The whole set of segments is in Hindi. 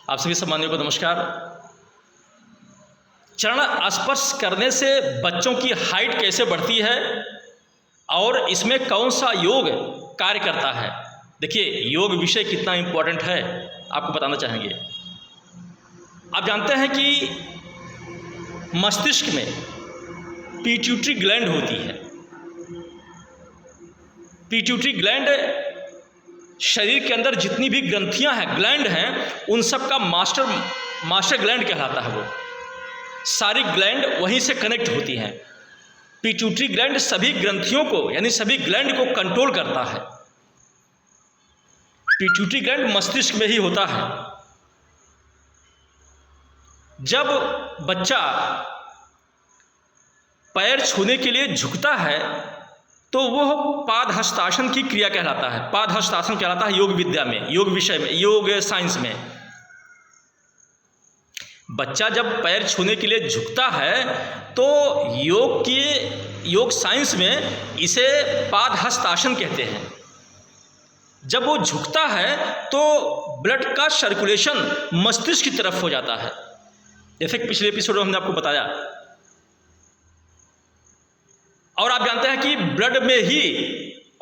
आप सभी सम्मानियों को नमस्कार। चरण स्पर्श करने से बच्चों की हाइट कैसे बढ़ती है और इसमें कौन सा योग कार्य करता है। देखिए, योग विषय कितना इम्पोर्टेंट है आपको बताना चाहेंगे। आप जानते हैं कि मस्तिष्क में पिट्यूटरी ग्लैंड होती है। पिट्यूटरी ग्लैंड शरीर के अंदर जितनी भी ग्रंथियां हैं, ग्लैंड हैं, उन सब का मास्टर ग्लैंड कहलाता है। वो सारी ग्लैंड वहीं से कनेक्ट होती हैं। पिट्यूटरी ग्लैंड सभी ग्रंथियों को यानी सभी ग्लैंड को कंट्रोल करता है। पिट्यूटरी ग्लैंड मस्तिष्क में ही होता है। जब बच्चा पैर छूने के लिए झुकता है तो वह पाद हस्तासन की क्रिया कहलाता है। पाद हस्तासन कहलाता है योग विद्या में, योग विषय में, योग साइंस में। बच्चा जब पैर छूने के लिए झुकता है तो योग साइंस में इसे पाद हस्तासन कहते हैं। जब वो झुकता है तो ब्लड का सर्कुलेशन मस्तिष्क की तरफ हो जाता है। जैसे पिछले एपिसोड में हमने आपको बताया। और आप जानते हैं कि ब्लड में ही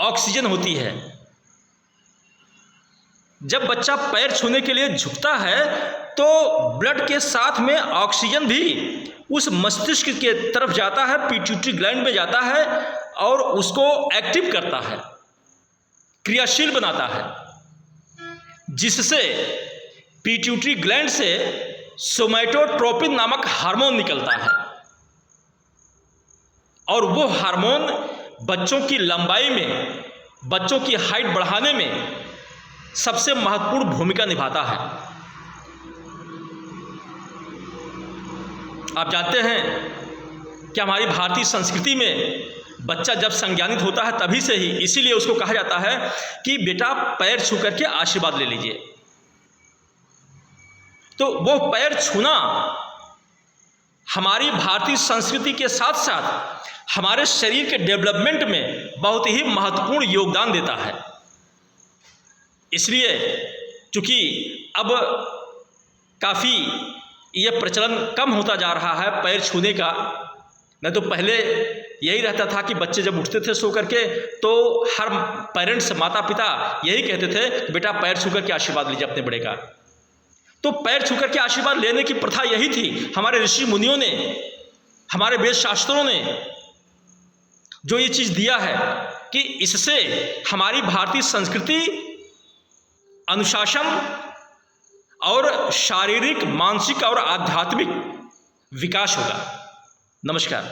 ऑक्सीजन होती है। जब बच्चा पैर छूने के लिए झुकता है तो ब्लड के साथ में ऑक्सीजन भी उस मस्तिष्क के तरफ जाता है, पिट्यूटरी ग्लैंड में जाता है और उसको एक्टिव करता है, क्रियाशील बनाता है, जिससे पिट्यूटरी ग्लैंड से सोमैटोट्रोपिन नामक हार्मोन निकलता है। और वो हार्मोन बच्चों की लंबाई में, बच्चों की हाइट बढ़ाने में सबसे महत्वपूर्ण भूमिका निभाता है। आप जानते हैं कि हमारी भारतीय संस्कृति में बच्चा जब संज्ञानित होता है तभी से ही, इसीलिए उसको कहा जाता है कि बेटा पैर छू करके आशीर्वाद ले लीजिए। तो वो पैर छूना हमारी भारतीय संस्कृति के साथ साथ हमारे शरीर के डेवलपमेंट में बहुत ही महत्वपूर्ण योगदान देता है। इसलिए चूंकि अब काफ़ी यह प्रचलन कम होता जा रहा है पैर छूने का। नहीं तो पहले यही रहता था कि बच्चे जब उठते थे सो करके तो हर पेरेंट्स, माता पिता यही कहते थे बेटा पैर छू करके आशीर्वाद लीजिए अपने बड़े का। तो पैर छू करके आशीर्वाद लेने की प्रथा यही थी। हमारे ऋषि मुनियों ने, हमारे वेद शास्त्रों ने जो ये चीज़ दिया है कि इससे हमारी भारतीय संस्कृति, अनुशासन और शारीरिक, मानसिक और आध्यात्मिक विकास होगा। नमस्कार।